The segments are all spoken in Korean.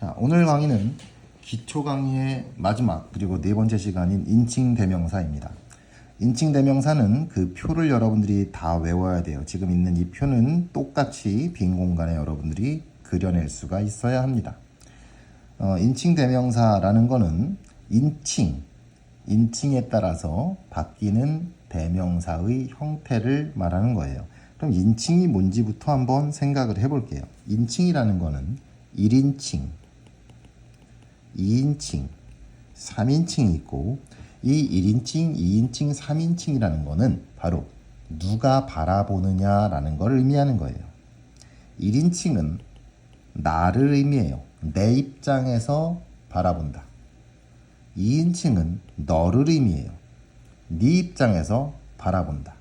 자, 오늘 강의는 기초 강의의 마지막 그리고 네 번째 시간인 인칭 대명사입니다. 인칭 대명사는 그 표를 여러분들이 다 외워야 돼요. 지금 있는 이 표는 똑같이 빈 공간에 여러분들이 그려낼 수가 있어야 합니다. 인칭 대명사라는 거는 인칭에 따라서 바뀌는 대명사의 형태를 말하는 거예요. 그럼 인칭이 뭔지부터 한번 생각을 해볼게요. 인칭이라는 거는 1인칭, 2인칭, 3인칭이 있고, 이 1인칭, 2인칭, 3인칭이라는 거는 바로 누가 바라보느냐라는 걸 의미하는 거예요. 1인칭은 나를 의미해요. 내 입장에서 바라본다. 2인칭은 너를 의미해요. 네 입장에서 바라본다.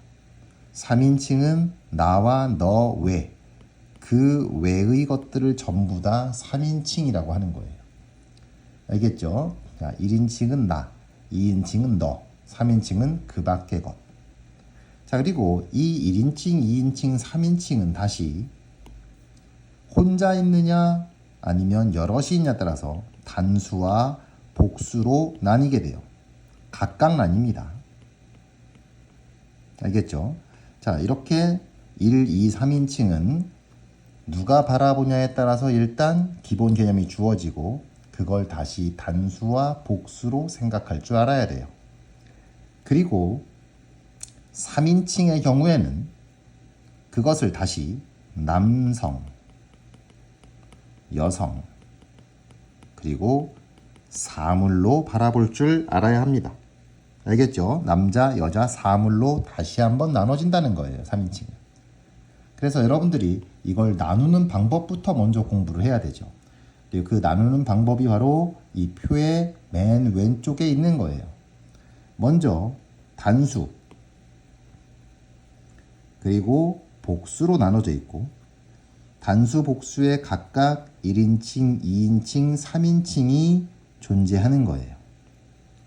3인칭은 나와 너 외, 그 외의 것들을 전부 다 3인칭이라고 하는 거예요. 알겠죠? 자, 1인칭은 나, 2인칭은 너, 3인칭은 그 밖의 것. 자, 그리고 이 1인칭, 2인칭, 3인칭은 다시 혼자 있느냐 아니면 여럿이 있냐에 따라서 단수와 복수로 나뉘게 돼요. 각각 나뉩니다. 알겠죠? 자, 이렇게 1, 2, 3인칭은 누가 바라보냐에 따라서 일단 기본 개념이 주어지고 그걸 다시 단수와 복수로 생각할 줄 알아야 돼요. 그리고 3인칭의 경우에는 그것을 다시 남성, 여성, 그리고 사물로 바라볼 줄 알아야 합니다. 알겠죠? 남자, 여자, 사물로 다시 한번 나눠진다는 거예요. 3인칭은. 그래서 여러분들이 이걸 나누는 방법부터 먼저 공부를 해야 되죠. 그 나누는 방법이 바로 이 표의 맨 왼쪽에 있는 거예요. 먼저 단수, 그리고 복수로 나눠져 있고, 단수, 복수에 각각 1인칭, 2인칭, 3인칭이 존재하는 거예요.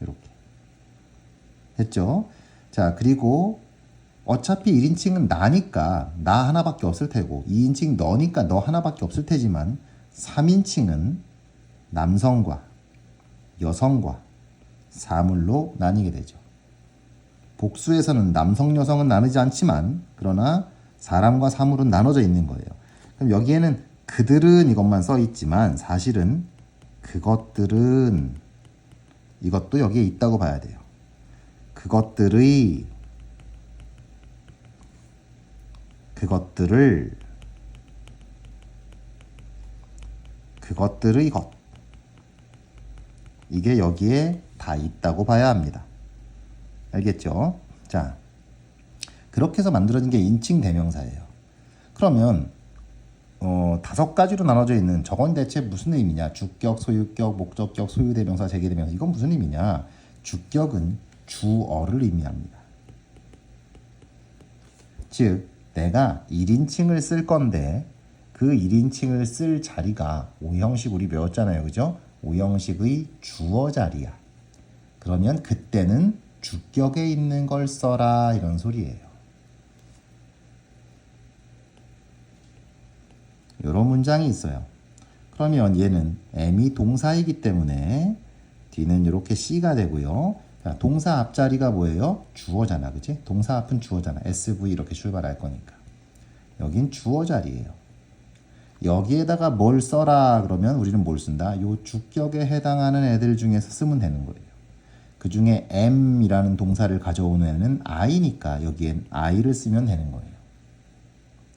이렇게. 됐죠? 자, 그리고 어차피 1인칭은 나니까 나 하나밖에 없을 테고, 2인칭 너니까 너 하나밖에 없을 테지만 3인칭은 남성과 여성과 사물로 나뉘게 되죠. 복수에서는 남성, 여성은 나누지 않지만 그러나 사람과 사물은 나눠져 있는 거예요. 그럼 여기에는 그들은 이것만 써 있지만 사실은 그것들은 이것도 여기에 있다고 봐야 돼요. 그것들의, 그것들을, 그것들의 것, 이게 여기에 다 있다고 봐야 합니다. 알겠죠? 자, 그렇게 해서 만들어진 게 인칭 대명사예요. 그러면 5가지로 나눠져 있는 저건 대체 무슨 의미냐? 주격, 소유격, 목적격, 소유대명사, 제기대명사, 이건 무슨 의미냐? 주격은 주어를 의미합니다. 즉 내가 1인칭을 쓸 건데 그 1인칭을 쓸 자리가 5형식 우리 배웠잖아요. 그죠? 5형식의 주어 자리야. 그러면 그때는 주격에 있는 걸 써라, 이런 소리예요. 이런 문장이 있어요. 그러면 얘는 M이 동사이기 때문에 D는 이렇게 C가 되고요. 자, 동사 앞자리가 뭐예요? 주어잖아. 그치? 동사 앞은 주어잖아. SV 이렇게 출발할 거니까. 여긴 주어 자리예요. 여기에다가 뭘 써라 그러면 우리는 뭘 쓴다? 요 주격에 해당하는 애들 중에서 쓰면 되는 거예요. 그 중에 M이라는 동사를 가져오는 애는 I니까 여기엔 I를 쓰면 되는 거예요.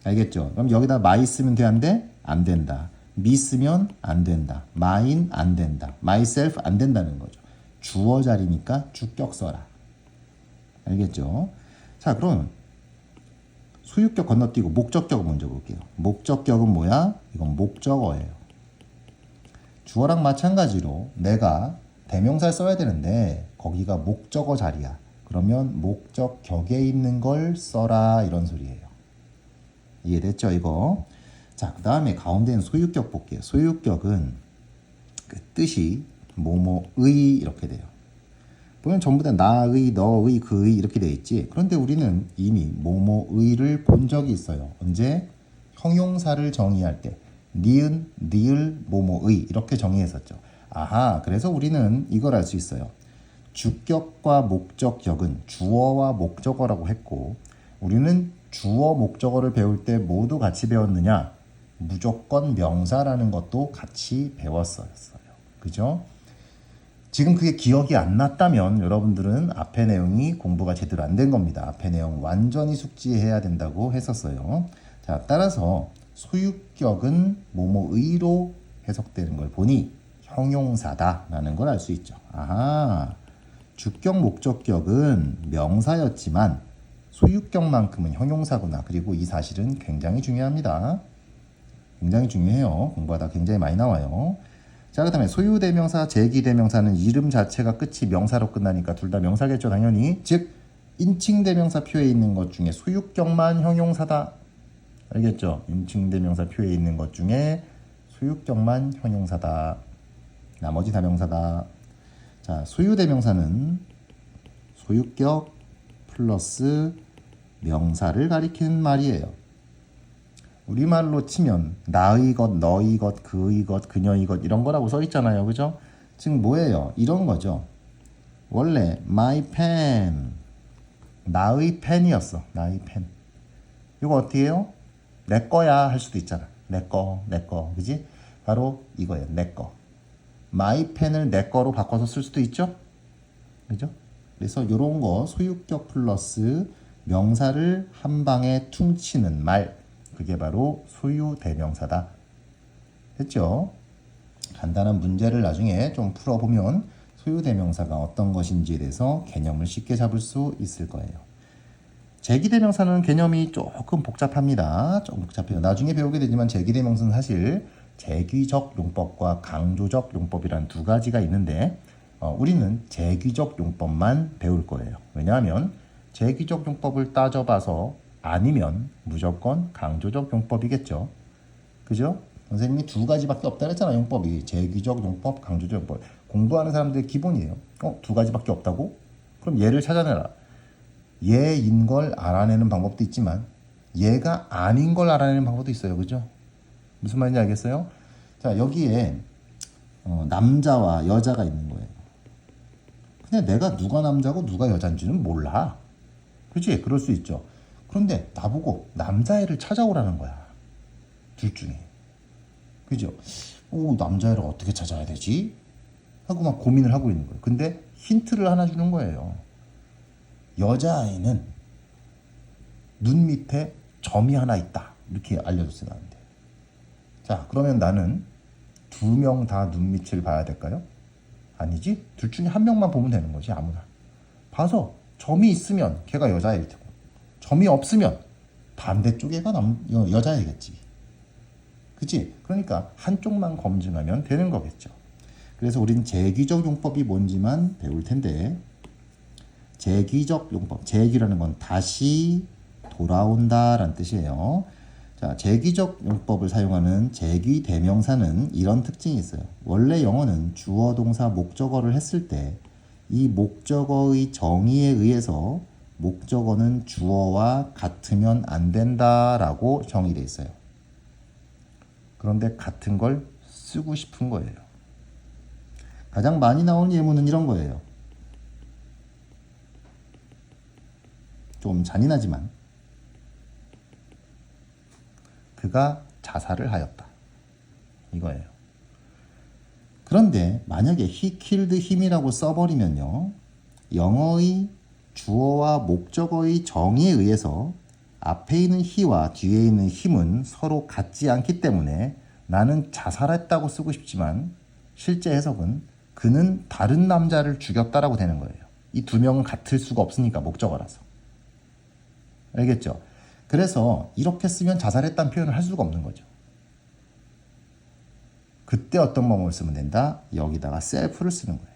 알겠죠? 그럼 여기다 my 쓰면 돼, 안 돼? 안 된다. me 쓰면 안 된다. mine 안 된다. myself 안 된다는 거죠. 주어 자리니까 주격 써라. 알겠죠? 자, 그럼 소유격 건너뛰고 목적격을 먼저 볼게요. 목적격은 뭐야? 이건 목적어예요. 주어랑 마찬가지로 내가 대명사를 써야 되는데 거기가 목적어 자리야. 그러면 목적격에 있는 걸 써라, 이런 소리예요. 이해됐죠, 이거? 자, 그 다음에 가운데 있는 소유격 볼게요. 소유격은 그 뜻이 뭐뭐의 이렇게 돼요. 보면 전부 다 나의, 너의, 그의 이렇게 되어 있지. 그런데 우리는 이미 뭐뭐의를 본 적이 있어요. 언제? 형용사를 정의할 때 니은, 니을, 뭐뭐의 이렇게 정의했었죠. 아하, 그래서 우리는 이걸 알 수 있어요. 주격과 목적격은 주어와 목적어라고 했고 우리는 주어, 목적어를 배울 때 모두 같이 배웠느냐? 무조건 명사라는 것도 같이 배웠었어요. 그죠? 지금 그게 기억이 안 났다면 여러분들은 앞에 내용이 공부가 제대로 안 된 겁니다. 앞에 내용 완전히 숙지해야 된다고 했었어요. 자, 따라서 소유격은 뭐뭐의로 해석되는 걸 보니 형용사다라는 걸 알 수 있죠. 아하, 주격, 목적격은 명사였지만 소유격만큼은 형용사구나. 그리고 이 사실은 굉장히 중요합니다. 굉장히 중요해요. 공부하다 굉장히 많이 나와요. 자, 그 다음에 소유대명사, 제기대명사는 이름 자체가 끝이 명사로 끝나니까 둘 다 명사겠죠, 당연히. 즉, 인칭대명사 표에 있는 것 중에 소유격만 형용사다. 알겠죠? 인칭대명사 표에 있는 것 중에 소유격만 형용사다. 나머지 다 명사다. 자, 소유대명사는 소유격 플러스 명사를 가리키는 말이에요. 우리말로 치면 나의 것, 너의 것, 그의 것, 그녀의 것 이런 거라고 써 있잖아요. 그죠? 지금 뭐예요? 이런 거죠. 원래 my pen 나의 펜이었어. 나의 펜. 이거 어떻게 해요? 내 거야 할 수도 있잖아. 내 거, 내 거. 그지? 바로 이거예요. 내 거. my 펜을 내 거로 바꿔서 쓸 수도 있죠? 그죠? 그래서 이런 거 소유격 플러스 명사를 한 방에 퉁치는 말, 그게 바로 소유대명사다. 됐죠? 간단한 문제를 나중에 좀 풀어보면 소유대명사가 어떤 것인지에 대해서 개념을 쉽게 잡을 수 있을 거예요. 제기대명사는 개념이 조금 복잡합니다. 좀 복잡해요. 나중에 배우게 되지만 제기대명사는 사실 제귀적 용법과 강조적 용법이란 두 가지가 있는데 우리는 제귀적 용법만 배울 거예요. 왜냐하면 제귀적 용법을 따져봐서 아니면 무조건 강조적 용법이겠죠. 그죠? 선생님이 두 가지밖에 없다 그랬잖아, 용법이. 제귀적 용법, 강조적 용법. 공부하는 사람들의 기본이에요. 두 가지밖에 없다고? 그럼 얘를 찾아내라. 얘인 걸 알아내는 방법도 있지만 얘가 아닌 걸 알아내는 방법도 있어요. 그죠? 무슨 말인지 알겠어요? 자, 여기에 남자와 여자가 있는 거예요. 근데 내가 누가 남자고 누가 여잔지는 몰라. 그치? 그럴 수 있죠. 그런데 나보고 남자애를 찾아오라는 거야. 둘 중에. 그죠? 남자애를 어떻게 찾아야 되지? 하고 막 고민을 하고 있는 거예요. 근데 힌트를 하나 주는 거예요. 여자아이는 눈 밑에 점이 하나 있다. 이렇게 알려줬어요, 나한테. 자, 그러면 나는 두 명 다 눈 밑을 봐야 될까요? 아니지? 둘 중에 한 명만 보면 되는 거지, 아무나. 봐서 점이 있으면 걔가 여자일 테고, 점이 없으면 반대쪽에가 여자이겠지. 그치? 그러니까 한쪽만 검증하면 되는 거겠죠. 그래서 우리는 제귀적 용법이 뭔지만 배울 텐데, 제귀적 용법, 제귀라는 건 다시 돌아온다라는 뜻이에요. 자, 제귀적 용법을 사용하는 제귀 대명사는 이런 특징이 있어요. 원래 영어는 주어, 동사, 목적어를 했을 때 이 목적어의 정의에 의해서 목적어는 주어와 같으면 안 된다라고 정의되어 있어요. 그런데 같은 걸 쓰고 싶은 거예요. 가장 많이 나오는 예문은 이런 거예요. 좀 잔인하지만 그가 자살을 하였다. 이거예요. 그런데 만약에 he killed him이라고 써버리면요. 영어의 주어와 목적어의 정의에 의해서 앞에 있는 he와 뒤에 있는 him은 서로 같지 않기 때문에 나는 자살했다고 쓰고 싶지만 실제 해석은 그는 다른 남자를 죽였다라고 되는 거예요. 이 두 명은 같을 수가 없으니까, 목적어라서. 알겠죠? 그래서 이렇게 쓰면 자살했다는 표현을 할 수가 없는 거죠. 그때 어떤 방법을 쓰면 된다? 여기다가 self를 쓰는 거예요.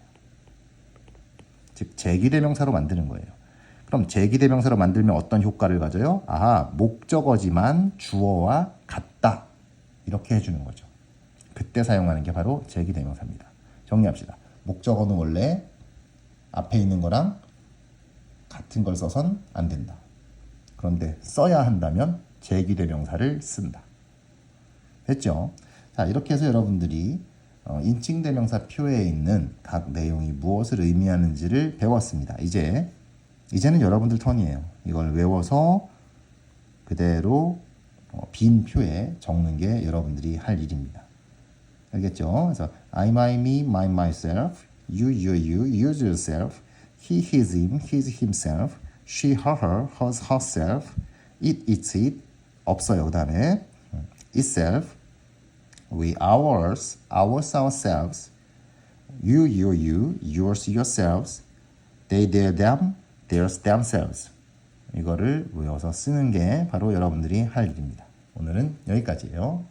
즉 제기대명사로 만드는 거예요. 그럼 제기대명사로 만들면 어떤 효과를 가져요? 아하, 목적어지만 주어와 같다. 이렇게 해주는 거죠. 그때 사용하는 게 바로 제기대명사입니다. 정리합시다. 목적어는 원래 앞에 있는 거랑 같은 걸 써선 안 된다. 그런데 써야 한다면 제기대명사를 쓴다. 됐죠? 자, 이렇게 해서 여러분들이 인칭대명사 표에 있는 각 내용이 무엇을 의미하는지를 배웠습니다. 이제는 여러분들 턴이에요. 이걸 외워서 그대로 빈 표에 적는 게 여러분들이 할 일입니다. 알겠죠? 그래서 I, my, me, my, myself, you, use yourself, he, his, him, his, himself, she, her, hers, herself, it, its, it 없어요. 그 다음에 itself, we, ours, ourselves, you, yours, yourselves, they, them, theirs, themselves. 이거를 외워서 쓰는 게 바로 여러분들이 할 일입니다. 오늘은 여기까지예요.